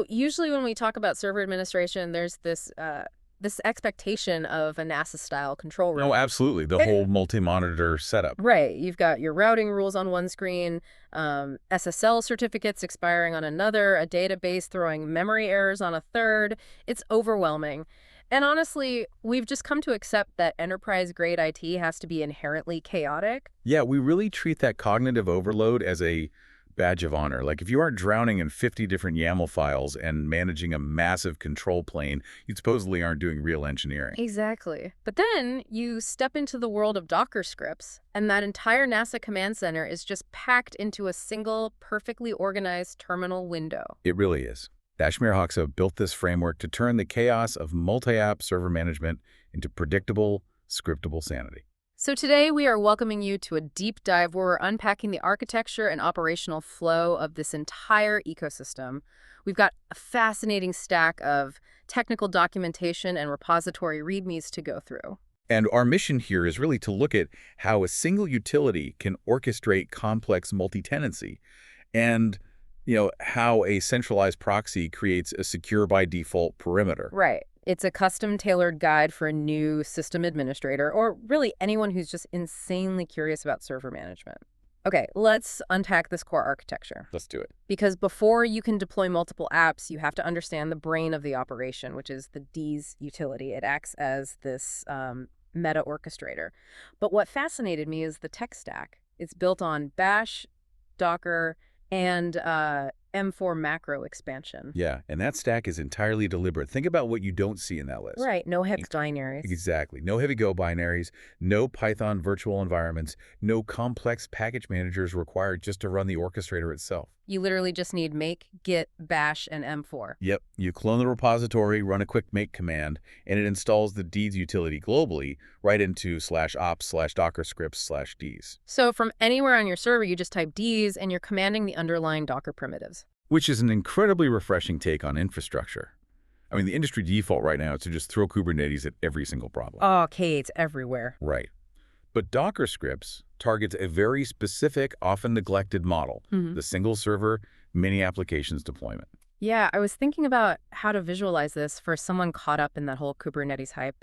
Usually when we talk about server administration, there's this expectation of a NASA-style control No, room. absolutely. The Eh, whole multi-monitor setup. Right. You've got your routing rules on one screen, SSL certificates expiring on another, a database throwing memory errors on a third. It's overwhelming. And honestly, we've just come to accept that enterprise-grade IT has to be inherently chaotic. Yeah, we really treat that cognitive overload as a badge of honor. Like if you aren't drowning in 50 different YAML files and managing a massive control plane, you supposedly aren't doing real engineering. Exactly. But then you step into the world of Docker scripts, and that entire NASA command center is just packed into a single, perfectly organized terminal window. It really is. Dashmir Hoxha built this framework to turn the chaos of multi-app server management into predictable, scriptable sanity. So today we are welcoming you to a deep dive where we're unpacking the architecture and operational flow of this entire ecosystem. We've got a fascinating stack of technical documentation and repository readmes to go through. And our mission here is really to look at how a single utility can orchestrate complex multi-tenancy and, how a centralized proxy creates a secure by default perimeter. Right. It's a custom-tailored guide for a new system administrator, or really anyone who's just insanely curious about server management. Okay, let's unpack this core architecture. Let's do it. Because before you can deploy multiple apps, you have to understand the brain of the operation, which is the Ds utility. It acts as this meta orchestrator. But what fascinated me is the tech stack. It's built on Bash, Docker, and M4 macro expansion. Yeah, and that stack is entirely deliberate. Think about what you don't see in that list. Right, no hex binaries. Exactly. No heavy Go binaries, no Python virtual environments, no complex package managers required just to run the orchestrator itself. You literally just need make, git, bash, and M4. Yep. You clone the repository, run a quick make command, and it installs the Ds utility globally right into /ops/docker scripts/Ds. So from anywhere on your server, you just type Ds, and you're commanding the underlying Docker primitives. Which is an incredibly refreshing take on infrastructure. I mean, the industry default right now is to just throw Kubernetes at every single problem. Oh, K8's everywhere. Right. But Docker scripts targets a very specific, often neglected model, the single server, many applications deployment. Yeah, I was thinking about how to visualize this for someone caught up in that whole Kubernetes hype.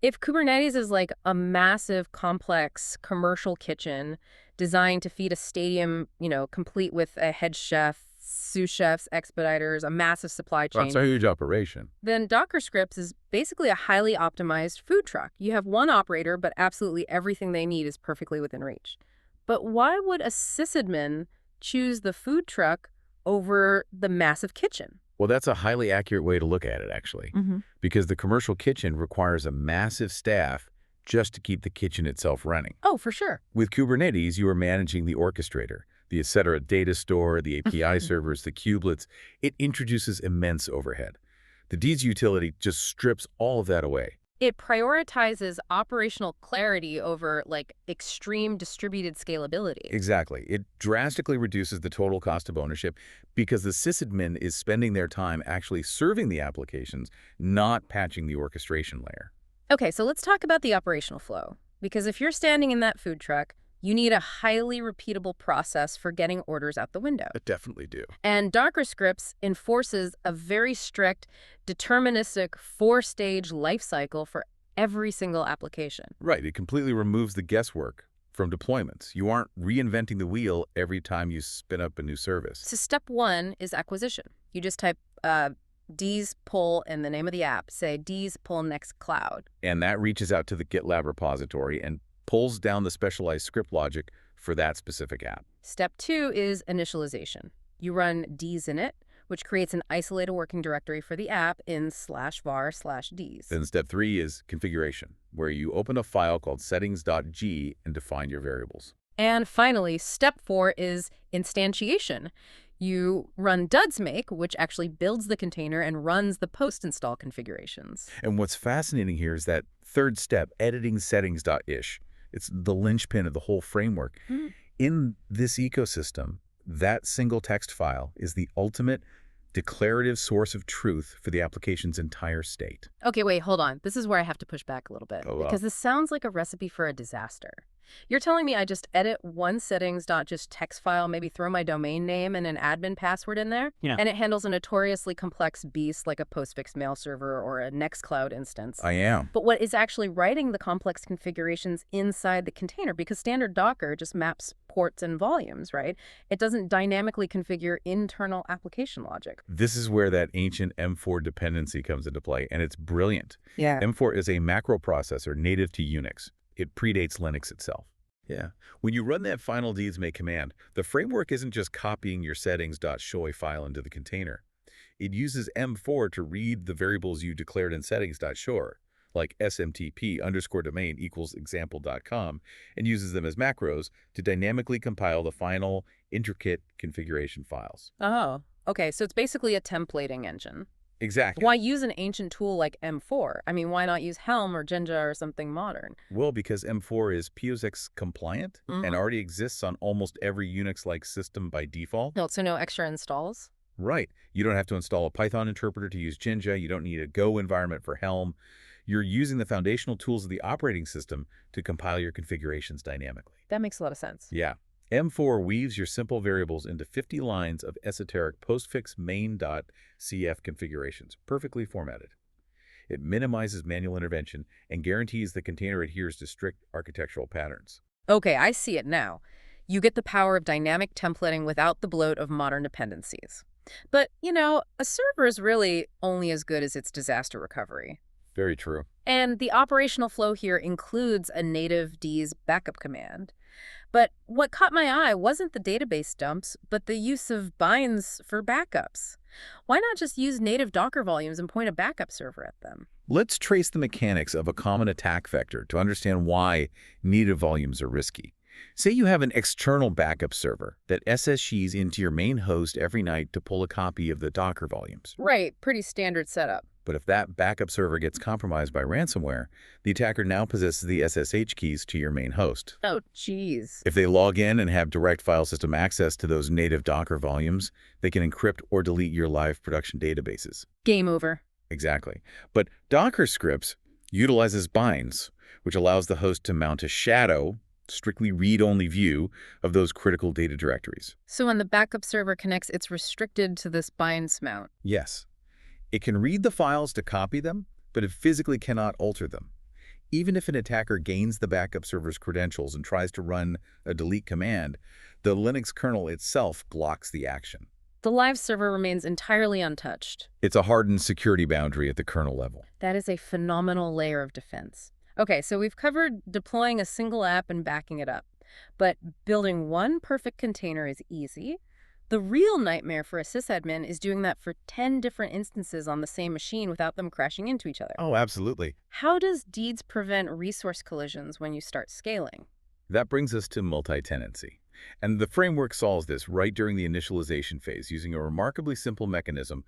If Kubernetes is like a massive, complex commercial kitchen designed to feed a stadium, complete with a head chef, sous chefs, expediters, a massive supply chain, That's a huge operation. then Docker scripts is basically a highly optimized food truck. You have one operator, but absolutely everything they need is perfectly within reach. But why would a sysadmin choose the food truck over the massive kitchen? Well, that's a highly accurate way to look at it, actually, because the commercial kitchen requires a massive staff just to keep the kitchen itself running. Oh, for sure. With Kubernetes, you are managing the orchestrator, the etc. data store, the API servers, the kubelets. It introduces immense overhead. The Ds utility just strips all of that away. It prioritizes operational clarity over extreme distributed scalability. Exactly. It drastically reduces the total cost of ownership because the sysadmin is spending their time actually serving the applications, not patching the orchestration layer. Okay, so let's talk about the operational flow. Because if you're standing in that food truck, you need a highly repeatable process for getting orders out the window. I definitely do. And Docker scripts enforces a very strict, deterministic, four-stage life cycle for every single application. Right. It completely removes the guesswork from deployments. You aren't reinventing the wheel every time you spin up a new service. So step one is acquisition. You just type Ds pull and the name of the app. Say Ds pull next cloud. And that reaches out to the GitLab repository and pulls down the specialized script logic for that specific app. Step two is initialization. You run Ds init, which creates an isolated working directory for the app in /var/Ds. Then step 3 is configuration, where you open a file called settings.g and define your variables. And finally, step 4 is instantiation. You run dudsmake, which actually builds the container and runs the post-install configurations. And what's fascinating here is that third step, editing settings.ish. It's the linchpin of the whole framework. In this ecosystem, that single text file is the ultimate declarative source of truth for the application's entire state. Okay, wait, hold on. This is where I have to push back a little bit. Oh, wow. Because this sounds like a recipe for a disaster. You're telling me I just edit one settings.just text file, maybe throw my domain name and an admin password in there, Yeah. and it handles a notoriously complex beast like a postfix mail server or a Nextcloud instance. I am. But what is actually writing the complex configurations inside the container? Because standard Docker just maps ports and volumes, right? It doesn't dynamically configure internal application logic. This is where that ancient M4 dependency comes into play, and it's brilliant. Yeah. M4 is a macro processor native to Unix. It predates Linux itself. Yeah. When you run that final deeds_make command, the framework isn't just copying your settings.shoy file into the container. It uses M4 to read the variables you declared in settings.show, like smtp_domain equals example.com, and uses them as macros to dynamically compile the final, intricate configuration files. Oh, okay. So it's basically a templating engine. Exactly. Why use an ancient tool like M4? I mean, why not use Helm or Jinja or something modern? Well, because M4 is POSIX compliant and already exists on almost every Unix-like system by default. No, so no extra installs? Right. You don't have to install a Python interpreter to use Jinja. You don't need a Go environment for Helm. You're using the foundational tools of the operating system to compile your configurations dynamically. That makes a lot of sense. Yeah. M4 weaves your simple variables into 50 lines of esoteric postfix main.cf configurations, perfectly formatted. It minimizes manual intervention and guarantees the container adheres to strict architectural patterns. Okay, I see it now. You get the power of dynamic templating without the bloat of modern dependencies. But, a server is really only as good as its disaster recovery. Very true. And the operational flow here includes a native Ds backup command. But what caught my eye wasn't the database dumps, but the use of binds for backups. Why not just use native Docker volumes and point a backup server at them? Let's trace the mechanics of a common attack vector to understand why native volumes are risky. Say you have an external backup server that SSHs into your main host every night to pull a copy of the Docker volumes. Right, pretty standard setup. But if that backup server gets compromised by ransomware, the attacker now possesses the SSH keys to your main host. Oh, geez. If they log in and have direct file system access to those native Docker volumes, they can encrypt or delete your live production databases. Game over. Exactly. But Docker scripts utilizes binds, which allows the host to mount a shadow, strictly read-only view of those critical data directories. So when the backup server connects, it's restricted to this binds mount. Yes. It can read the files to copy them, but it physically cannot alter them. Even if an attacker gains the backup server's credentials and tries to run a delete command, the Linux kernel itself blocks the action. The live server remains entirely untouched. It's a hardened security boundary at the kernel level. That is a phenomenal layer of defense. Okay, so we've covered deploying a single app and backing it up. But building one perfect container is easy. The real nightmare for a sysadmin is doing that for 10 different instances on the same machine without them crashing into each other. Oh, absolutely. How does Deeds prevent resource collisions when you start scaling? That brings us to multi-tenancy. And the framework solves this right during the initialization phase using a remarkably simple mechanism,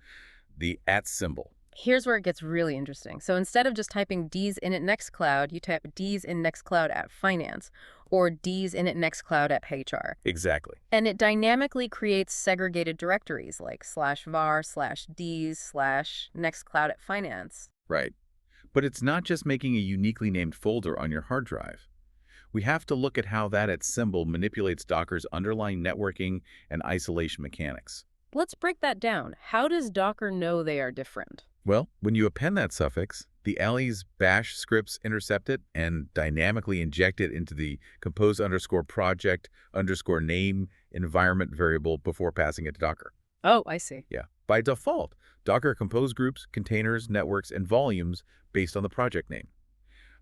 the @ symbol. Here's where it gets really interesting. So instead of just typing Ds init Nextcloud, you type Ds in Nextcloud at finance or Ds init Nextcloud at HR. Exactly. And it dynamically creates segregated directories like /var/Ds/Nextcloud at finance. Right. But it's not just making a uniquely named folder on your hard drive. We have to look at how that @ symbol manipulates Docker's underlying networking and isolation mechanics. Let's break that down. How does Docker know they are different? Well, when you append that suffix, the Ali's bash scripts intercept it and dynamically inject it into the compose_project_name environment variable before passing it to Docker. Oh, I see. Yeah. By default, Docker compose groups, containers, networks, and volumes based on the project name.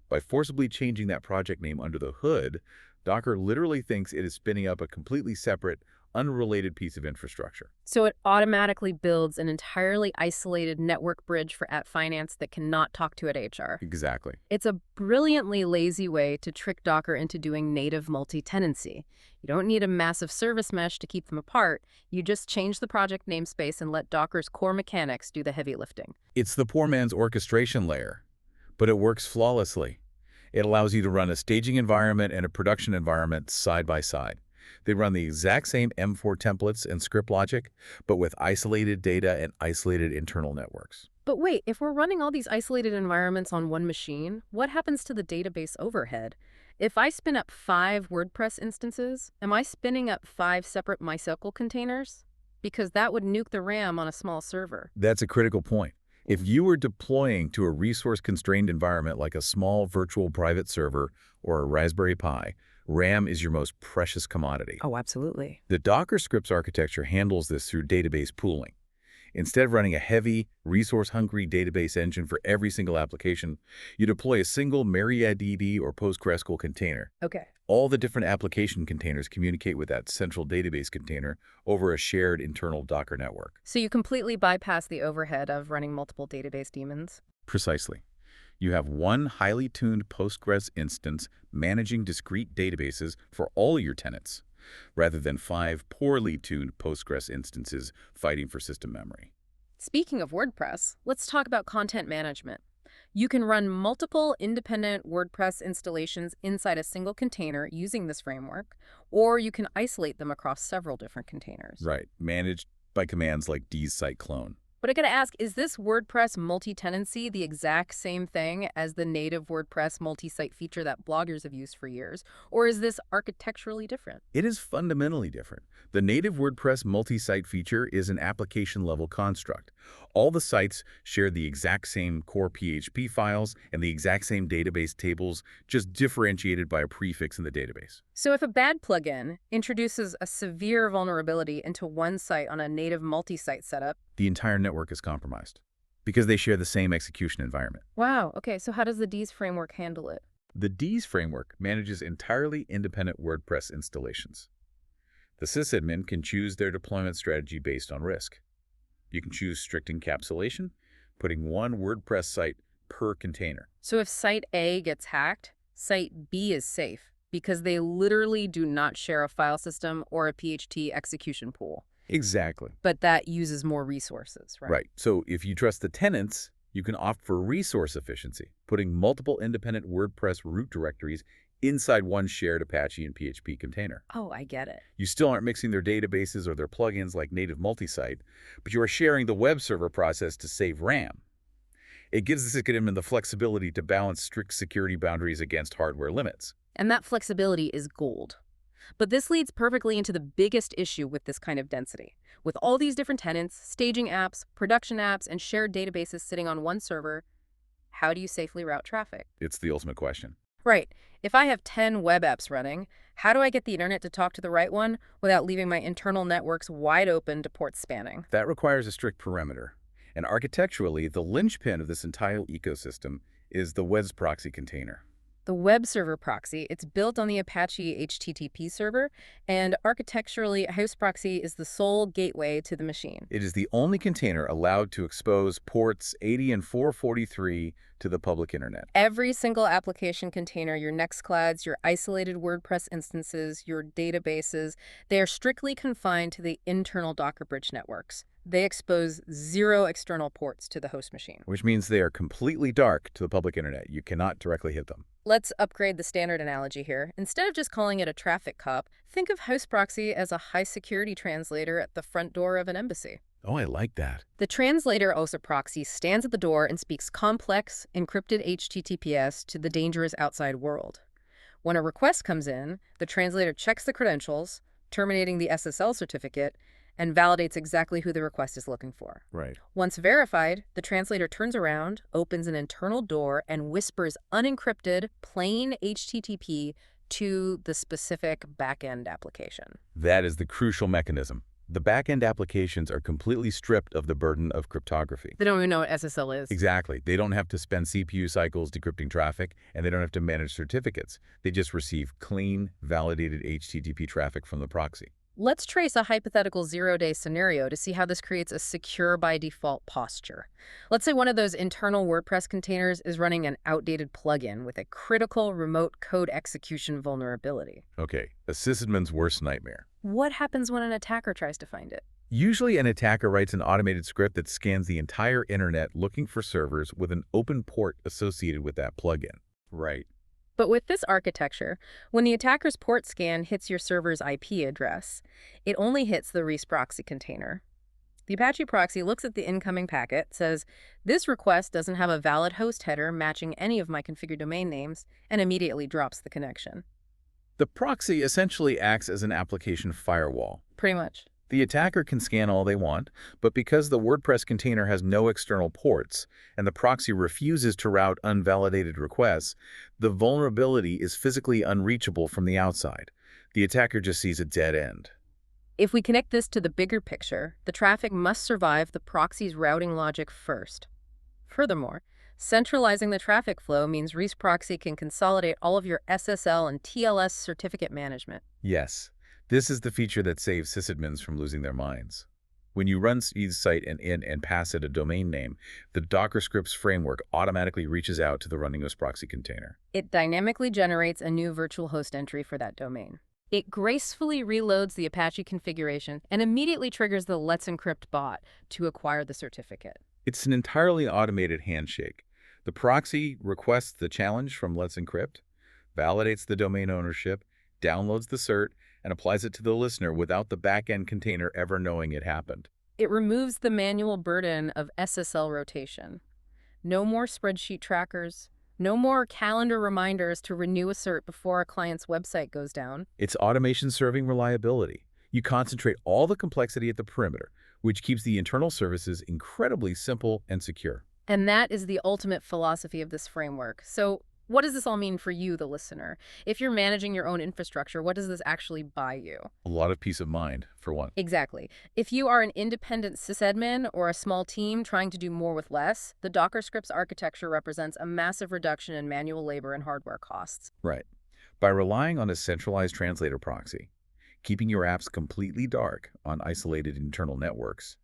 By forcibly changing that project name under the hood, Docker literally thinks it is spinning up a completely separate, unrelated piece of infrastructure. So it automatically builds an entirely isolated network bridge for @finance that cannot talk to @HR. Exactly. It's a brilliantly lazy way to trick Docker into doing native multi-tenancy. You don't need a massive service mesh to keep them apart. You just change the project namespace and let Docker's core mechanics do the heavy lifting. It's the poor man's orchestration layer, but it works flawlessly. It allows you to run a staging environment and a production environment side by side. They run the exact same M4 templates and script logic, but with isolated data and isolated internal networks. But wait, if we're running all these isolated environments on one machine, what happens to the database overhead? If I spin up 5 WordPress instances, am I spinning up 5 separate MySQL containers? Because that would nuke the RAM on a small server. That's a critical point. If you were deploying to a resource-constrained environment like a small virtual private server or a Raspberry Pi, RAM is your most precious commodity. Oh, absolutely. The Docker scripts architecture handles this through database pooling. Instead of running a heavy, resource-hungry database engine for every single application, you deploy a single MariaDB or PostgreSQL container. Okay. All the different application containers communicate with that central database container over a shared internal Docker network. So you completely bypass the overhead of running multiple database daemons? Precisely. You have one highly tuned Postgres instance managing discrete databases for all your tenants, rather than 5 poorly tuned Postgres instances fighting for system memory. Speaking of WordPress, let's talk about content management. You can run multiple independent WordPress installations inside a single container using this framework, or you can isolate them across several different containers. Right, managed by commands like dsite-clone. But I gotta ask, is this WordPress multi-tenancy the exact same thing as the native WordPress multi-site feature that bloggers have used for years? Or is this architecturally different? It is fundamentally different. The native WordPress multi-site feature is an application-level construct. All the sites share the exact same core PHP files and the exact same database tables, just differentiated by a prefix in the database. So if a bad plugin introduces a severe vulnerability into one site on a native multi-site setup, The entire network is compromised because they share the same execution environment. wow, okay, so how does the Ds framework handle it? The Ds framework manages entirely independent WordPress installations. The sysadmin can choose their deployment strategy based on risk. You can choose strict encapsulation, putting one WordPress site per container. So if site A gets hacked, site B is safe because they literally do not share a file system or a PHP execution pool. Exactly. But that uses more resources, right? Right. So if you trust the tenants, you can opt for resource efficiency, putting multiple independent WordPress root directories inside one shared Apache and PHP container. Oh, I get it. You still aren't mixing their databases or their plugins like native multi-site, but you are sharing the web server process to save RAM. It gives the sysadmin the flexibility to balance strict security boundaries against hardware limits. And that flexibility is gold. But this leads perfectly into the biggest issue with this kind of density. With all these different tenants, staging apps, production apps, and shared databases sitting on one server, how do you safely route traffic? It's the ultimate question. Right. If I have 10 web apps running, how do I get the internet to talk to the right one without leaving my internal networks wide open to port spanning? That requires a strict perimeter. And architecturally, the linchpin of this entire ecosystem is the web proxy container. The web server proxy, it's built on the Apache HTTP server, and architecturally, host proxy is the sole gateway to the machine. It is the only container allowed to expose ports 80 and 443 to the public internet. Every single application container, your Nextclouds, your isolated WordPress instances, your databases, they are strictly confined to the internal Docker Bridge networks. They expose 0 external ports to the host machine. Which means they are completely dark to the public internet. You cannot directly hit them. Let's upgrade the standard analogy here. Instead of just calling it a traffic cop, think of host proxy as a high-security translator at the front door of an embassy. Oh, I like that. The translator OSA proxy stands at the door and speaks complex, encrypted HTTPS to the dangerous outside world. When a request comes in, the translator checks the credentials, terminating the SSL certificate, and validates exactly who the request is looking for. Right. Once verified, the translator turns around, opens an internal door, and whispers unencrypted, plain HTTP to the specific backend application. That is the crucial mechanism. The backend applications are completely stripped of the burden of cryptography. They don't even know what SSL is. Exactly. They don't have to spend CPU cycles decrypting traffic, and they don't have to manage certificates. They just receive clean, validated HTTP traffic from the proxy. Let's trace a hypothetical 0-day scenario to see how this creates a secure by default posture. Let's say one of those internal WordPress containers is running an outdated plugin with a critical remote code execution vulnerability. Okay, a sysadmin's worst nightmare. What happens when an attacker tries to find it? Usually an attacker writes an automated script that scans the entire internet looking for servers with an open port associated with that plugin. Right. But with this architecture, when the attacker's port scan hits your server's IP address, it only hits the resproxy container. The Apache proxy looks at the incoming packet, says, "This request doesn't have a valid host header matching any of my configured domain names," and immediately drops the connection. The proxy essentially acts as an application firewall. Pretty much. The attacker can scan all they want, but because the WordPress container has no external ports and the proxy refuses to route unvalidated requests, the vulnerability is physically unreachable from the outside. The attacker just sees a dead end. If we connect this to the bigger picture, the traffic must survive the proxy's routing logic first. Furthermore, centralizing the traffic flow means ReseProxy can consolidate all of your SSL and TLS certificate management. Yes, this is the feature that saves sysadmins from losing their minds. When you run Speed's site and pass it a domain name, the Docker scripts framework automatically reaches out to the running ReseProxy container. It dynamically generates a new virtual host entry for that domain. It gracefully reloads the Apache configuration and immediately triggers the Let's Encrypt bot to acquire the certificate. It's an entirely automated handshake. The proxy requests the challenge from Let's Encrypt, validates the domain ownership, downloads the cert, and applies it to the listener without the backend container ever knowing it happened. It removes the manual burden of SSL rotation. No more spreadsheet trackers. No more calendar reminders to renew a cert before a client's website goes down. It's automation serving reliability. You concentrate all the complexity at the perimeter, which keeps the internal services incredibly simple and secure. And that is the ultimate philosophy of this framework. So what does this all mean for you, the listener? If you're managing your own infrastructure, what does this actually buy you? A lot of peace of mind, for one. Exactly. If you are an independent sysadmin or a small team trying to do more with less, the Docker scripts architecture represents a massive reduction in manual labor and hardware costs. Right. By relying on a centralized translator proxy, keeping your apps completely dark on isolated internal networks,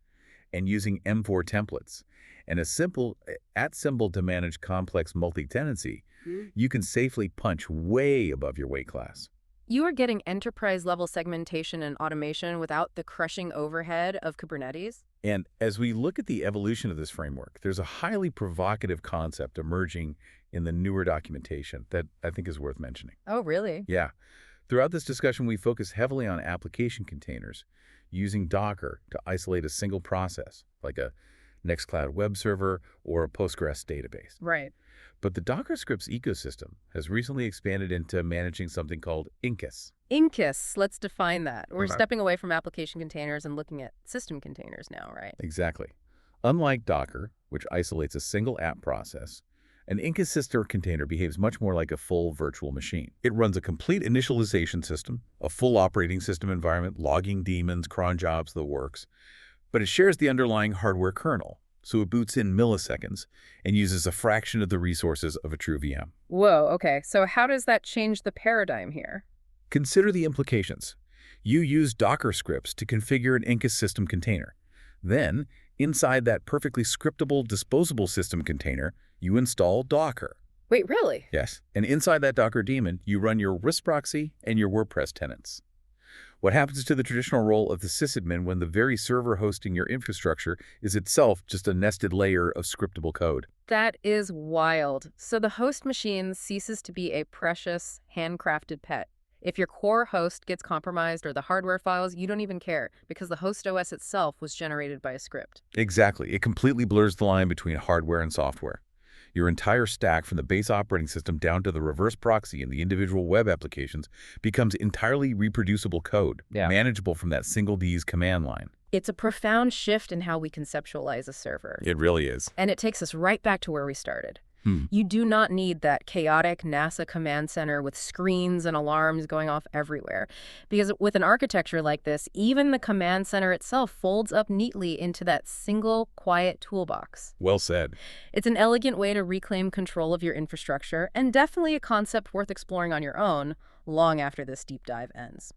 and using M4 templates, and a simple @symbol to manage complex multi-tenancy, you can safely punch way above your weight class. You are getting enterprise-level segmentation and automation without the crushing overhead of Kubernetes. And as we look at the evolution of this framework, there's a highly provocative concept emerging in the newer documentation that I think is worth mentioning. Oh, really? Yeah. Throughout this discussion, we focus heavily on application containers, using Docker to isolate a single process, like a Nextcloud web server or a Postgres database. Right. But the Docker scripts ecosystem has recently expanded into managing something called INCUS. INCUS, let's define that. We're Okay. stepping away from application containers and looking at system containers now, right? Exactly. Unlike Docker, which isolates a single app process, an INCUS sister container behaves much more like a full virtual machine. It runs a complete initialization system, a full operating system environment, logging daemons, cron jobs, the works, but it shares the underlying hardware kernel, so it boots in milliseconds and uses a fraction of the resources of a true VM. Whoa, okay. So how does that change the paradigm here? Consider the implications. You use Docker scripts to configure an INCUS system container. Then, inside that perfectly scriptable, disposable system container, you install Docker. Wait, really? Yes. And inside that Docker daemon, you run your ReseProxy and your WordPress tenants. What happens to the traditional role of the sysadmin when the very server hosting your infrastructure is itself just a nested layer of scriptable code? That is wild. So the host machine ceases to be a precious, handcrafted pet. If your core host gets compromised or the hardware files, you don't even care because the host OS itself was generated by a script. Exactly. It completely blurs the line between hardware and software. Your entire stack from the base operating system down to the reverse proxy and the individual web applications becomes entirely reproducible code, manageable from that single D's command line. It's a profound shift in how we conceptualize a server. It really is. And it takes us right back to where we started. You do not need that chaotic NASA command center with screens and alarms going off everywhere. Because with an architecture like this, even the command center itself folds up neatly into that single, quiet toolbox. Well said. It's an elegant way to reclaim control of your infrastructure, and definitely a concept worth exploring on your own long after this deep dive ends.